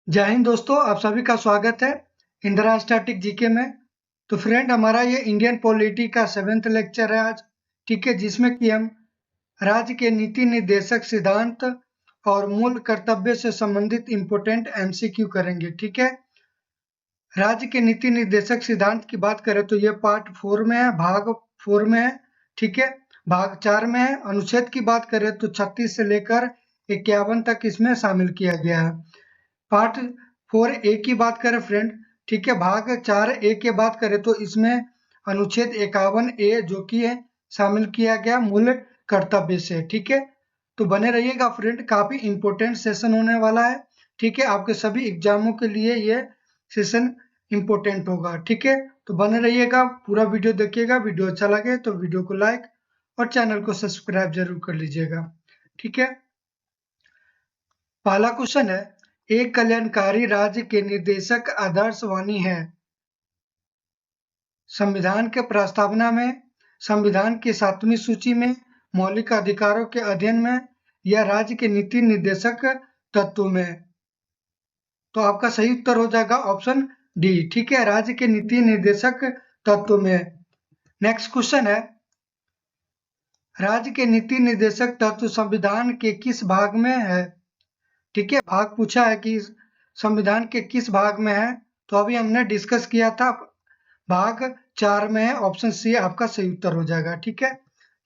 जय हिंद दोस्तों, आप सभी का स्वागत है इंदिरा स्टैटिक जीके में। तो फ्रेंड, हमारा ये इंडियन पॉलिटी का 7th लेक्चर है आज, ठीक है, जिसमें कि हम राज्य के नीति निर्देशक सिद्धांत और मूल कर्तव्य से संबंधित इम्पोर्टेंट एमसीक्यू करेंगे। ठीक है, राज्य के नीति निर्देशक सिद्धांत की बात करें तो ये पार्ट 4 में है, भाग 4 में है। ठीक है, भाग 4 में है। अनुच्छेद की बात करें तो 36 से लेकर 51 तक इसमें शामिल किया गया है। पार्ट 4A की बात करें फ्रेंड, ठीक है, भाग 4A की बात करें तो इसमें अनुच्छेद 51A जो कि है शामिल किया गया मूल कर्तव्य से। ठीक है, तो बने रहिएगा फ्रेंड, काफी इंपॉर्टेंट सेशन होने वाला है। ठीक है, आपके सभी एग्जामों के लिए ये सेशन इंपॉर्टेंट होगा। ठीक है, तो बने रहिएगा, पूरा वीडियो देखिएगा। वीडियो अच्छा लगे तो वीडियो को लाइक और चैनल को सब्सक्राइब जरूर कर लीजिएगा। ठीक है, पहला क्वेश्चन है, एक कल्याणकारी राज्य के निर्देशक आदर्श वाणी है। संविधान के प्रस्तावना में, संविधान की 7वीं सूची में, मौलिक अधिकारों के अध्ययन में, या राज्य के नीति निर्देशक तत्व में। तो आपका सही उत्तर हो जाएगा ऑप्शन डी। ठीक है, राज्य के नीति निर्देशक तत्व में। नेक्स्ट क्वेश्चन है, राज्य के नीति निर्देशक तत्व संविधान के किस भाग में है। ठीक है, भाग पूछा है कि संविधान के किस भाग में है, तो अभी हमने डिस्कस किया था, भाग 4 में है। ऑप्शन सी आपका सही उत्तर हो जाएगा। ठीक है,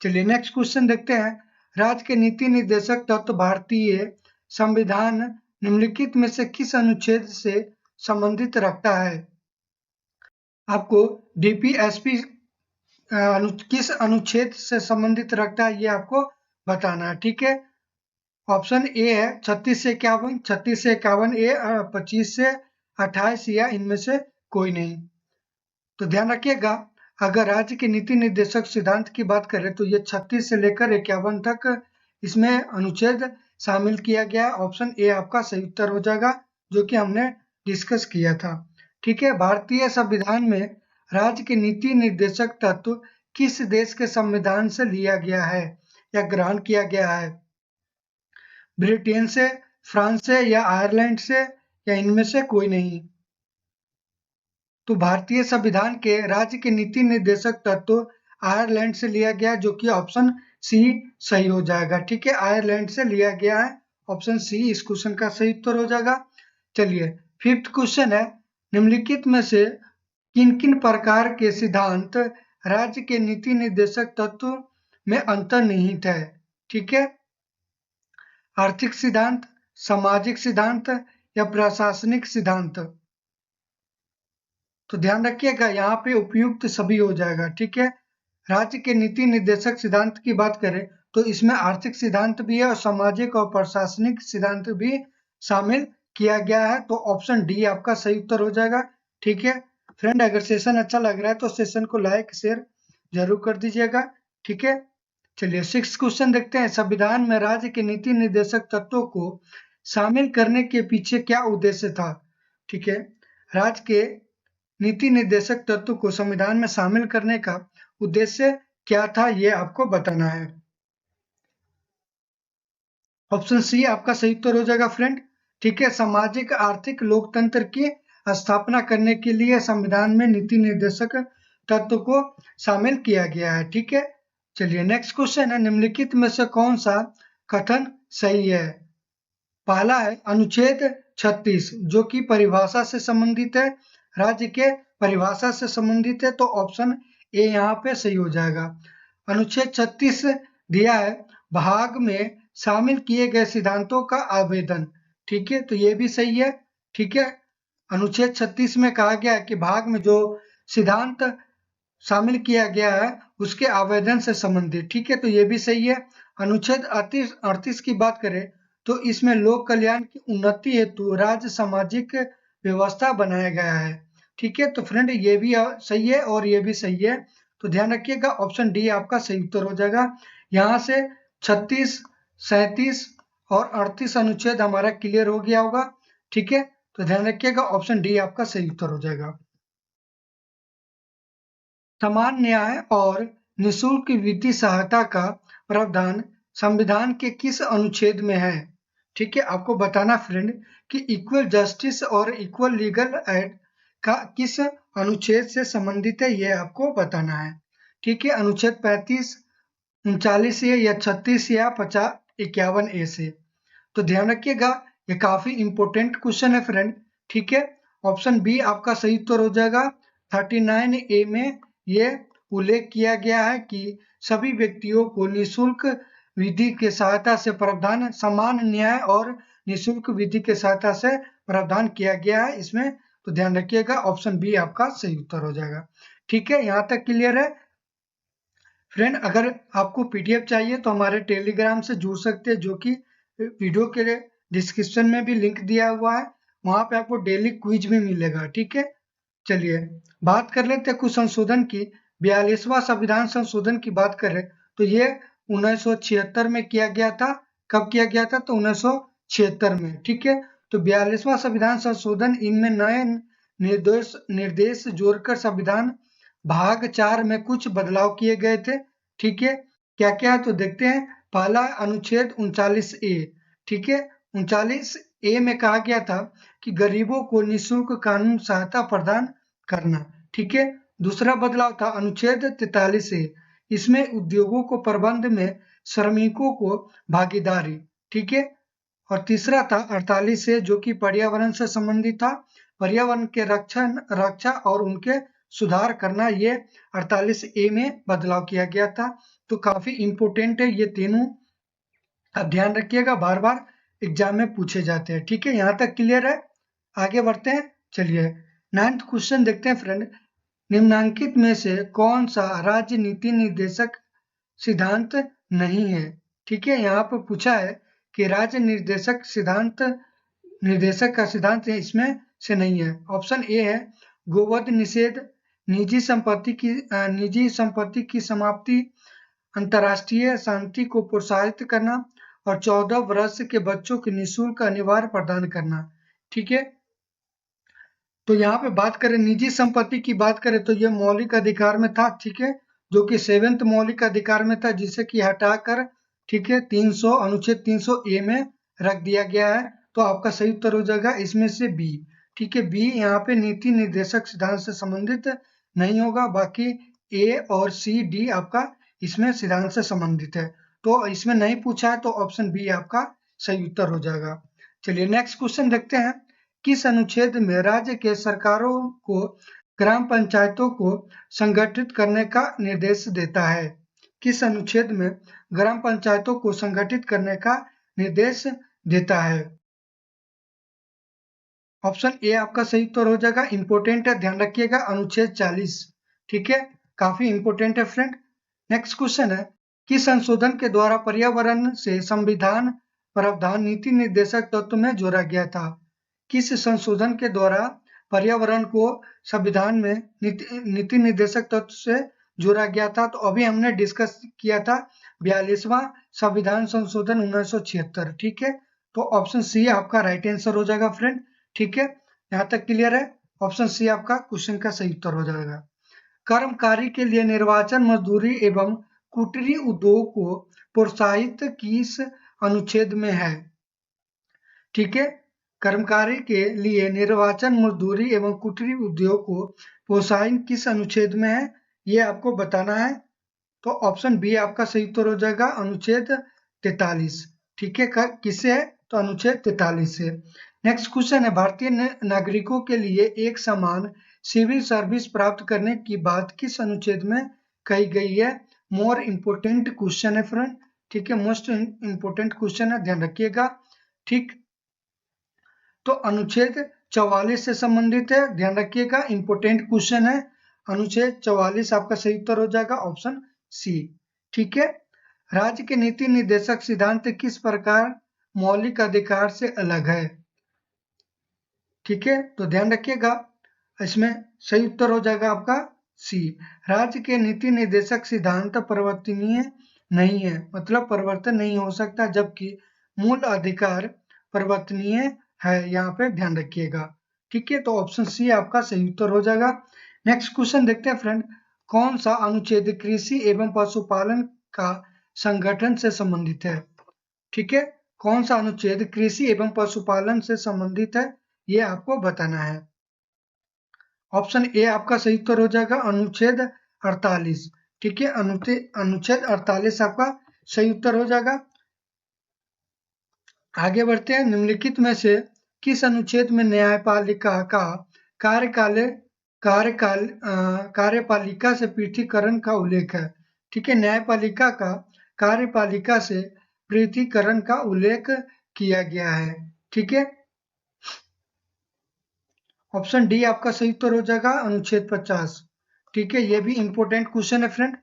चलिए नेक्स्ट क्वेश्चन देखते हैं। राज्य के नीति निर्देशक तत्व भारतीय संविधान निम्नलिखित में से किस अनुच्छेद से संबंधित रखता है। आपको डीपीएसपी किस अनुच्छेद से संबंधित रखता है ये आपको बताना है। ठीक है, ऑप्शन ए है 36 से 51, 36 से 51A, 25 से 28 या इनमें से कोई नहीं। तो ध्यान रखिएगा, अगर राज्य के नीति निर्देशक सिद्धांत की बात करें तो ये 36 से लेकर 51 तक इसमें अनुच्छेद शामिल किया गया है। ऑप्शन ए आपका सही उत्तर हो जाएगा, जो कि हमने डिस्कस किया था। ठीक है, भारतीय संविधान में राज्य के नीति निर्देशक तत्व किस देश के संविधान से लिया गया है या ग्रहण किया गया है। ब्रिटेन से, फ्रांस से या आयरलैंड से या इनमें से कोई नहीं। तो भारतीय संविधान के राज्य के नीति निर्देशक तत्व आयरलैंड से लिया गया, जो कि ऑप्शन सी सही हो जाएगा। ठीक है, आयरलैंड से लिया गया है, ऑप्शन सी इस क्वेश्चन का सही उत्तर हो जाएगा। चलिए 5th क्वेश्चन है, निम्नलिखित में से किन किन प्रकार के सिद्धांत राज्य के नीति निर्देशक तत्व में अंतर्निहित है। ठीक है, आर्थिक सिद्धांत, सामाजिक सिद्धांत या प्रशासनिक सिद्धांत। तो ध्यान रखिएगा, यहाँ पे उपयुक्त सभी हो जाएगा। ठीक है, राज्य के नीति निर्देशक सिद्धांत की बात करें तो इसमें आर्थिक सिद्धांत भी है और सामाजिक और प्रशासनिक सिद्धांत भी शामिल किया गया है। तो ऑप्शन डी आपका सही उत्तर हो जाएगा। ठीक है फ्रेंड, अगर सेशन अच्छा लग रहा है तो सेशन को लाइक शेयर जरूर कर दीजिएगा। ठीक है, चलिए 6th क्वेश्चन देखते हैं। संविधान में राज्य के नीति निर्देशक तत्वों को शामिल करने के पीछे क्या उद्देश्य था। ठीक है, राज्य के नीति निर्देशक तत्व को संविधान में शामिल करने का उद्देश्य क्या था, ये आपको बताना है। ऑप्शन सी आपका सही उत्तर हो जाएगा फ्रेंड। ठीक है, सामाजिक आर्थिक लोकतंत्र की स्थापना करने के लिए संविधान में नीति निर्देशक तत्व को शामिल किया गया है। ठीक है, चलिए नेक्स्ट क्वेश्चन है, निम्नलिखित में से कौन सा कथन सही है। पहला है अनुच्छेद 36 जो कि परिभाषा से संबंधित है, राज्य के परिभाषा से संबंधित है। तो ऑप्शन ए यहाँ पे सही हो जाएगा। अनुच्छेद 36 दिया है, भाग में शामिल किए गए सिद्धांतों का आवेदन। ठीक है, तो ये भी सही है। ठीक है, अनुच्छेद 36 में कहा गया है कि भाग में जो सिद्धांत शामिल किया गया है उसके आवेदन से संबंधित। ठीक है, तो ये भी सही है। अनुच्छेद 38 की बात करें तो इसमें लोक कल्याण की उन्नति हेतु राज्य सामाजिक व्यवस्था बनाया गया है। ठीक है, तो फ्रेंड ये भी सही है और ये भी सही है। तो ध्यान रखिएगा, ऑप्शन डी आपका सही उत्तर हो जाएगा। यहाँ से 36, 37 और 38 अनुच्छेद हमारा क्लियर हो गया होगा। ठीक है, तो ध्यान रखिएगा, ऑप्शन डी आपका सही उत्तर हो जाएगा। समान न्याय और निःशुल्क वित्तीय सहायता का प्रावधान संविधान के किस अनुच्छेद में है। ठीक है, आपको बताना फ्रेंड कि इक्वल जस्टिस और इक्वल लीगल एड का किस अनुच्छेद से संबंधित है, ये आपको बताना है। ठीक है, अनुच्छेद 35, 39 ए या 36 या 51 ए से। तो ध्यान रखिएगा, ये काफी इंपॉर्टेंट क्वेश्चन है फ्रेंड। ठीक है, ऑप्शन बी आपका सही उत्तर हो जाएगा। 39 ए में ये उल्लेख किया गया है कि सभी व्यक्तियों को निःशुल्क विधि के सहायता से प्रावधान, समान न्याय और निःशुल्क विधि के सहायता से प्रावधान किया गया है इसमें। तो ध्यान रखिएगा, ऑप्शन बी आपका सही उत्तर हो जाएगा। ठीक है, यहाँ तक क्लियर है फ्रेंड। अगर आपको पीडीएफ चाहिए तो हमारे टेलीग्राम से जुड़ सकते हैं, जो कि वीडियो के डिस्क्रिप्शन में भी लिंक दिया हुआ है, वहां पे आपको डेली क्विज भी मिलेगा। ठीक है, चलिए बात कर लेते हैं कुछ संशोधन की। 42वां संविधान संशोधन की बात करें तो ये 1976 में किया गया था। कब किया गया था? तो 1976 में। ठीक है, तो 42वां संविधान संशोधन, इनमें नए निर्देश जोड़कर संविधान भाग 4 में कुछ बदलाव किए गए थे। ठीक है, क्या क्या है तो देखते हैं। पहला अनुच्छेद 39 ए। ठीक है, 39 ए में कहा गया था कि गरीबों को निःशुल्क कानून सहायता प्रदान करना। ठीक है, दूसरा बदलाव था अनुच्छेद 43 ए। इसमें उद्योगों को प्रबंध में श्रमिकों को भागीदारी। ठीक है, और तीसरा था 48 ए, जो कि पर्यावरण से संबंधित था। पर्यावरण के रक्षा और उनके सुधार करना, ये 48 ए में बदलाव किया गया था। तो काफी इंपोर्टेंट है ये तीनों, अब ध्यान रखिएगा, बार बार एग्जाम में पूछे जाते हैं। ठीक है, यहाँ तक क्लियर है। आगे बढ़ते हैं, चलिए 9th क्वेश्चन देखते हैं फ्रेंड। निम्नलिखित में से कौन सा राज्य नीति निर्देशक सिद्धांत नहीं है? ठीक है, यहाँ पर पूछा है कि राज्य निर्देशक का सिद्धांत इसमें से नहीं है। ऑप्शन ए है गोवध निषेध, निजी संपत्ति की समाप्ति, अंतर्राष्ट्रीय शांति को प्रोत्साहित करना और 14 वर्ष के बच्चों के निःशुल्क अनिवार्य प्रदान करना। ठीक है, तो यहाँ पे बात करें निजी संपत्ति की बात करें तो ये मौलिक अधिकार में था। ठीक है, जो कि 7th मौलिक अधिकार में था, जिसे कि हटाकर ठीक है 300 अनुच्छेद 300 ए में रख दिया गया है। तो आपका सही उत्तर हो जाएगा इसमें से बी। ठीक है, बी यहाँ पे नीति निर्देशक सिद्धांत से संबंधित नहीं होगा, बाकी ए और सी डी आपका इसमें सिद्धांत से संबंधित है। तो इसमें नहीं पूछा है, तो ऑप्शन बी आपका सही उत्तर हो जाएगा। चलिए नेक्स्ट क्वेश्चन देखते हैं। किस अनुच्छेद में राज्य के सरकारों को ग्राम पंचायतों को संगठित करने का निर्देश देता है? किस अनुच्छेद में ग्राम पंचायतों को संगठित करने का निर्देश देता है? ऑप्शन ए आपका सही उत्तर हो जाएगा। इंपोर्टेंट है, ध्यान रखिएगा, अनुच्छेद 40। ठीक है, काफी इंपोर्टेंट है फ्रेंड। नेक्स्ट क्वेश्चन है, किस संशोधन के द्वारा पर्यावरण से संविधान प्रावधान नीति निर्देशक तत्व में जोड़ा गया था? किस संशोधन के द्वारा पर्यावरण को संविधान में नीति निर्देशक तत्व से जोड़ा गया था? तो अभी हमने डिस्कस किया था 42वां संविधान संशोधन 1976। ठीक है, तो ऑप्शन सी आपका राइट आंसर हो जाएगा फ्रेंड। ठीक है, यहाँ तक क्लियर है, ऑप्शन सी आपका क्वेश्चन का सही उत्तर हो जाएगा। कर्मकारी के लिए निर्वाचन मजदूरी एवं कुटीर उद्योग को प्रोत्साहित किस अनुच्छेद में है? ठीक है, कर्मकारी के लिए निर्वाचन मजदूरी एवं कुटीर उद्योग को प्रोत्साहित किस अनुच्छेद में है, ये आपको बताना है। तो ऑप्शन बी आपका सही उत्तर हो जाएगा, अनुच्छेद 43। ठीक है, किससे है? तो अनुच्छेद 43 से। नेक्स्ट क्वेश्चन है, भारतीय नागरिकों के लिए एक समान सिविल सर्विस प्राप्त करने की बात किस अनुच्छेद में कही गई है? मोर इम्पोर्टेंट क्वेश्चन है फ्रेंड। ठीक है, मोस्ट इम्पोर्टेंट क्वेश्चन है, ध्यान रखिएगा। ठीक, तो अनुच्छेद 44 से संबंधित है, ध्यान रखिएगा, इंपोर्टेंट क्वेश्चन है। अनुच्छेद 44 आपका सही उत्तर हो जाएगा, ऑप्शन सी। ठीक है, राज्य के नीति निर्देशक सिद्धांत किस प्रकार मौलिक अधिकार से अलग है? ठीक है, तो ध्यान रखिएगा, इसमें सही उत्तर हो जाएगा आपका सी। राज्य के नीति निर्देशक सिद्धांत परिवर्तनीय नहीं है, मतलब परिवर्तन नहीं हो सकता, जबकि मूल अधिकार परिवर्तनीय है, यहाँ पे ध्यान रखिएगा। ठीक है, तो ऑप्शन सी आपका सही उत्तर हो जाएगा। नेक्स्ट क्वेश्चन देखते हैं फ्रेंड, कौन सा अनुच्छेद कृषि एवं पशुपालन का संगठन से संबंधित है? ठीक है, कौन सा अनुच्छेद कृषि एवं पशुपालन से संबंधित है, ये आपको बताना है। ऑप्शन ए आपका सही उत्तर हो जाएगा अनुच्छेद 48। ठीक है, अनुच्छेद 48 आपका सही उत्तर हो जाएगा। आगे बढ़ते हैं। निम्नलिखित में से किस अनुच्छेद में न्यायपालिका का कार्यपालिका से पृथकीकरण का उल्लेख है? ठीक है, न्यायपालिका का कार्यपालिका से पृथकीकरण का उल्लेख किया गया है। ठीक है, ऑप्शन डी आपका सही उत्तर हो जाएगा अनुच्छेद 50। ठीक है, ये भी इंपॉर्टेंट क्वेश्चन है फ्रेंड,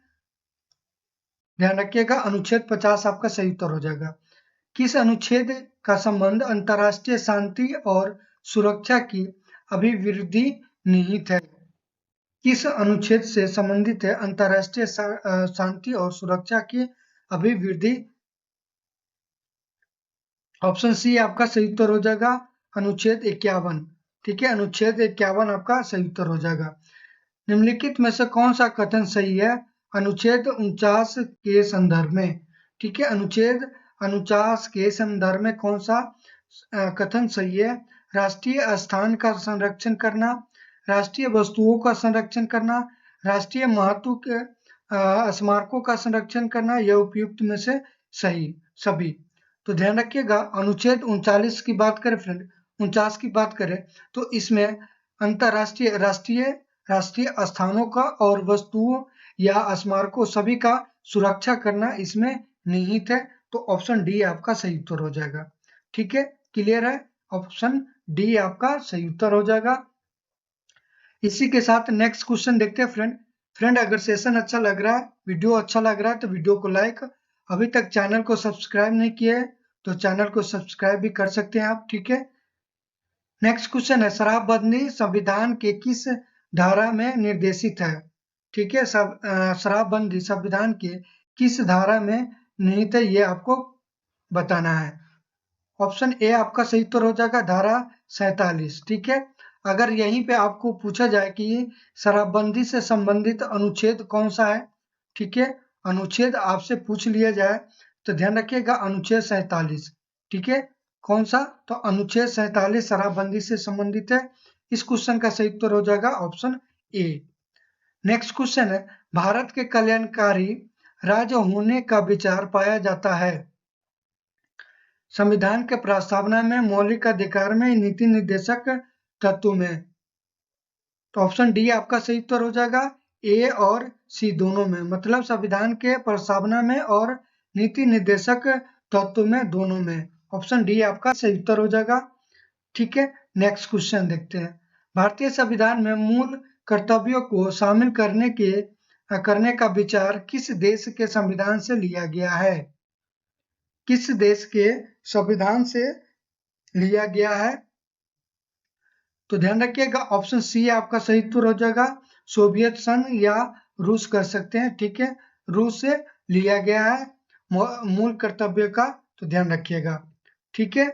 ध्यान रखिएगा। अनुच्छेद 50 आपका सही उत्तर हो जाएगा। किस अनुच्छेद का संबंध अंतर्राष्ट्रीय शांति और सुरक्षा की अभिवृद्धि निहित है? किस अनुच्छेद से संबंधित है अंतर्राष्ट्रीय शांति और सुरक्षा की अभिवृद्धि? ऑप्शन सी आपका सही उत्तर हो जाएगा अनुच्छेद 51। ठीक है, अनुच्छेद 51 आपका सही उत्तर हो जाएगा। निम्नलिखित में से कौन सा कथन सही है अनुच्छेद 49 के संदर्भ में? ठीक है, अनुच्छेद 49 के संदर्भ में कौन सा कथन सही है? राष्ट्रीय स्थान का संरक्षण करना, राष्ट्रीय वस्तुओं का संरक्षण करना, राष्ट्रीय महत्व के स्मारकों का संरक्षण करना, यह उपयुक्त में से सही सभी। तो ध्यान रखिएगा, अनुच्छेद 39 की बात करें फ्रेंड, 49 की बात करें तो इसमें अंतरराष्ट्रीय राष्ट्रीय स्थानों का और वस्तुओं या स्मारकों सभी का सुरक्षा करना इसमें निहित है। तो ऑप्शन डी आपका सही उत्तर हो जाएगा। ठीक है, क्लियर है, ऑप्शन डी आपका सही उत्तर हो जाएगा। इसी के साथ नेक्स्ट क्वेश्चन देखते हैं फ्रेंड अगर सेशन अच्छा लग रहा है, वीडियो अच्छा लग रहा है तो वीडियो को लाइक, अभी तक चैनल को सब्सक्राइब नहीं किया है तो चैनल को सब्सक्राइब भी कर सकते हैं आप। ठीक है, नेक्स्ट क्वेश्चन है शराबबंदी संविधान के किस धारा में निर्देशित है? ठीक है, शराबबंदी संविधान के किस धारा में निहित है, ये आपको बताना है। ऑप्शन ए आपका सही उत्तर हो जाएगा धारा 47। ठीक है, अगर यहीं पे आपको पूछा जाए कि शराबबंदी से संबंधित अनुच्छेद कौन सा है, ठीक है, अनुच्छेद आपसे पूछ लिया जाए तो ध्यान रखिएगा अनुच्छेद 47। ठीक है, कौन सा? तो अनुच्छेद 47 शराबबंदी से संबंधित है। इस क्वेश्चन का सही उत्तर हो जाएगा ऑप्शन ए। नेक्स्ट क्वेश्चन है भारत के कल्याणकारी राज्य होने का विचार पाया जाता है संविधान के प्रस्तावना में, मौलिक अधिकार में, नीति निर्देशक तत्व में? तो ऑप्शन डी आपका सही उत्तर हो जाएगा ए और सी दोनों में, मतलब संविधान के प्रस्तावना में और नीति निर्देशक तत्व में, दोनों में। ऑप्शन डी आपका सही उत्तर हो जाएगा। ठीक है, नेक्स्ट क्वेश्चन देखते हैं। भारतीय संविधान में मूल कर्तव्यों को शामिल करने का विचार किस देश के संविधान से लिया गया है? किस देश के संविधान से लिया गया है? तो ध्यान रखिएगा ऑप्शन सी आपका सही उत्तर हो जाएगा सोवियत संघ या रूस कर सकते हैं। ठीक है, रूस से लिया गया है मूल कर्तव्य का, तो ध्यान रखिएगा। ठीक है,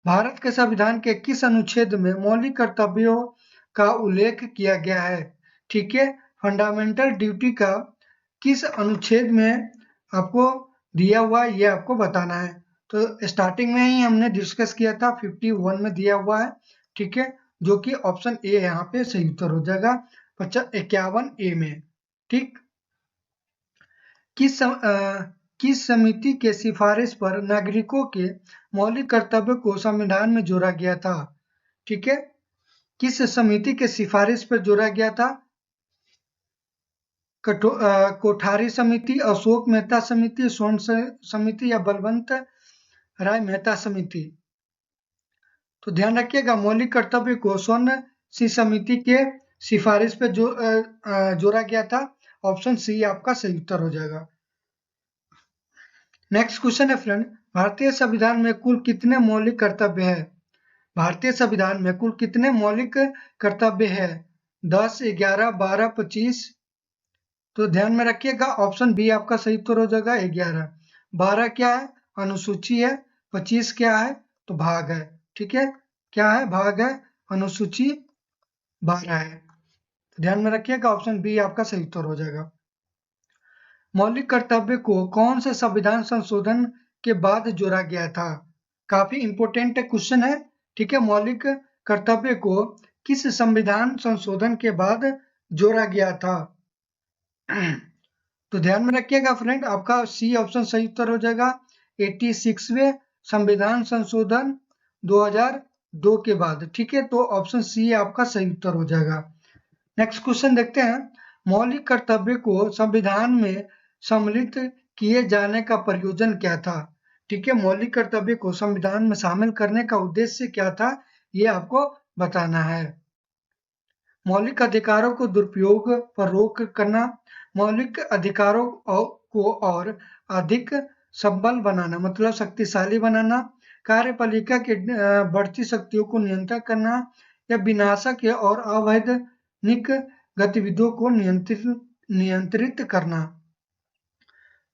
भारत के संविधान के किस अनुच्छेद में मौलिक कर्तव्यों का उल्लेख किया गया है? ठीक है, फंडामेंटल ड्यूटी का किस अनुच्छेद में आपको दिया हुआ है, ये आपको बताना है। तो स्टार्टिंग में ही हमने डिस्कस किया था, 51 में दिया हुआ है। ठीक है, जो कि ऑप्शन ए यहाँ पे सही उत्तर हो जाएगा 51 ए में। ठीक, किस समिति के सिफारिश पर नागरिकों के मौलिक कर्तव्य को संविधान में जोड़ा गया था? ठीक है, किस समिति के सिफारिश पर जोड़ा गया था? कोठारी समिति, अशोक मेहता समिति, स्वर्ण समिति या बलवंत राय मेहता समिति? तो ध्यान रखिएगा मौलिक कर्तव्य को स्वर्ण सी समिति के सिफारिश पे जोड़ा गया था। ऑप्शन सी आपका सही उत्तर हो जाएगा। नेक्स्ट क्वेश्चन है फ्रेंड, भारतीय संविधान में कुल कितने मौलिक कर्तव्य है? भारतीय संविधान में कुल कितने मौलिक कर्तव्य है? 10, 11, 12, 25? तो ध्यान में रखिएगा ऑप्शन बी आपका सही उत्तर हो जाएगा 11। 12 क्या है? अनुसूची है। 25 क्या है? तो भाग है। ठीक है, क्या है? भाग है। अनुसूची 12 है। ध्यान में रखिएगा ऑप्शन बी आपका सही उत्तर हो जाएगा। मौलिक कर्तव्य को कौन से संविधान संशोधन के बाद जोड़ा गया था। काफी इंपोर्टेंट क्वेश्चन है, ठीक है। मौलिक कर्तव्य को किस संविधान संशोधन के बाद जोड़ा गया था? तो ध्यान में रखिएगा फ्रेंड, आपका सी ऑप्शन सही उत्तर हो जाएगा। 86वें संविधान संशोधन 2002 के बाद, ठीक है। तो ऑप्शन सी आपका सही उत्तर हो जाएगा। नेक्स्ट क्वेश्चन देखते हैं। मौलिक कर्तव्य को संविधान में सम्मिलित किए जाने का प्रयोजन क्या था? ठीक है, मौलिक कर्तव्य को संविधान में शामिल करने का उद्देश्य क्या था, ये आपको बताना है। मौलिक अधिकारों को दुरुपयोग पर रोक करना, मौलिक अधिकारों को और अधिक सबल बनाना मतलब शक्तिशाली बनाना, कार्यपालिका के बढ़ती शक्तियों को नियंत्रित करना, या विनाशक और अवैधानिक गतिविधियों को नियंत्रित करना।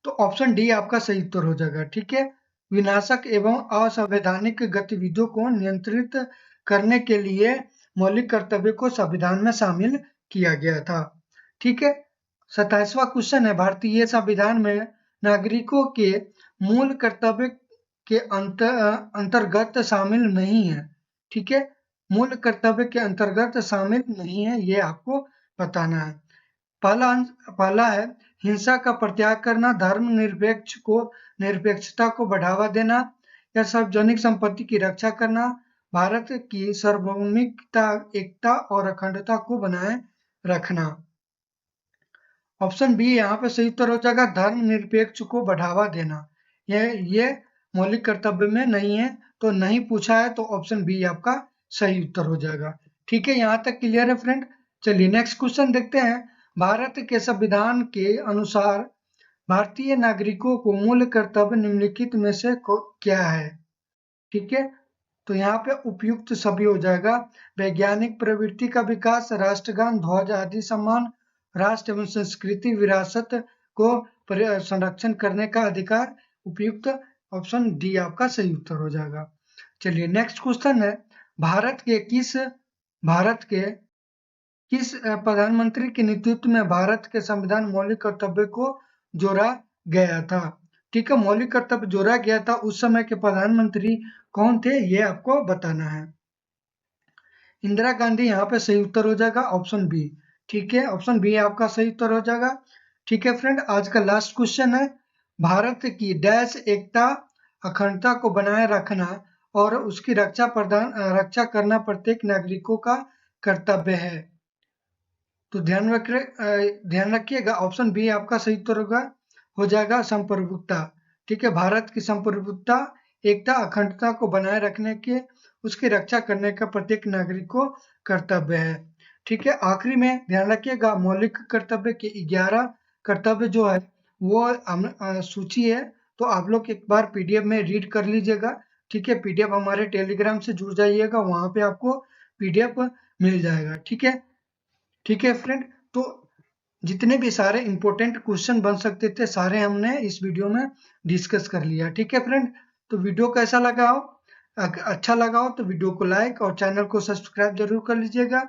तो ऑप्शन डी आपका सही उत्तर हो जाएगा, ठीक है। विनाशक एवं असंवैधानिक गतिविधियों को नियंत्रित करने के लिए मौलिक कर्तव्य को संविधान में शामिल किया गया था, ठीक है। 27वां क्वेश्चन है, भारतीय संविधान में नागरिकों के मूल कर्तव्य के अंतर्गत शामिल नहीं है, ठीक है। मूल कर्तव्य के अंतर्गत शामिल नहीं है, ये आपको बताना है। पहला है हिंसा का परित्याग करना, निरपेक्षता को बढ़ावा देना, या सार्वजनिक संपत्ति की रक्षा करना, भारत की सार्वभौमिकता, एकता और अखंडता को बनाए रखना। ऑप्शन बी यहाँ पे सही उत्तर हो जाएगा, धर्मनिरपेक्ष को बढ़ावा देना। ये मौलिक कर्तव्य में नहीं है, तो नहीं पूछा है, तो ऑप्शन बी आपका सही उत्तर हो जाएगा, ठीक है। यहाँ तक क्लियर है फ्रेंड। चलिए नेक्स्ट क्वेश्चन देखते हैं। भारत के संविधान के अनुसार भारतीय नागरिकों को मूल कर्तव्य निम्नलिखित में से क्या है? ठीक है, तो यहाँ पे उपयुक्त सभी हो जाएगा। वैज्ञानिक प्रवृत्ति का विकास, राष्ट्रगान, ध्वज आदि सम्मान, राष्ट्र एवं संस्कृति विरासत को संरक्षण करने का अधिकार। उपयुक्त ऑप्शन डी आपका सही उत्तर हो जाएगा। चलिए नेक्स्ट क्वेश्चन है, भारत के किस प्रधानमंत्री के नेतृत्व में भारत के संविधान मौलिक कर्तव्य को जोड़ा गया था? ठीक है, मौलिक कर्तव्य जोड़ा गया था, उस समय के प्रधानमंत्री कौन थे, ये आपको बताना है। इंदिरा गांधी यहाँ पे सही उत्तर हो जाएगा, ऑप्शन बी, ठीक है। ऑप्शन बी आपका सही उत्तर हो जाएगा, ठीक है फ्रेंड। आज का लास्ट क्वेश्चन है, भारत की डैश एकता अखंडता को बनाए रखना और उसकी रक्षा करना प्रत्येक नागरिकों का कर्तव्य है। तो ध्यान रखिएगा, ऑप्शन बी आपका सही उत्तर हो जाएगा, संप्रभुता। ठीक है, भारत की संप्रभुता, एकता, अखंडता को बनाए रखने के, उसकी रक्षा करने का प्रत्येक नागरिक को कर्तव्य है। ठीक है, आखिरी में ध्यान रखिएगा, मौलिक कर्तव्य के 11 कर्तव्य जो है वो सूची है, तो आप लोग एक बार पीडीएफ में रीड कर लीजिएगा। ठीक है, पीडीएफ हमारे टेलीग्राम से जुड़ जाइएगा, वहां पे आपको पीडीएफ मिल जाएगा। ठीक है फ्रेंड, तो जितने भी सारे इंपॉर्टेंट क्वेश्चन बन सकते थे सारे हमने इस वीडियो में डिस्कस कर लिया। ठीक है फ्रेंड, तो वीडियो कैसा लगा हो, अच्छा लगा हो तो वीडियो को लाइक और चैनल को सब्सक्राइब जरूर कर लीजिएगा।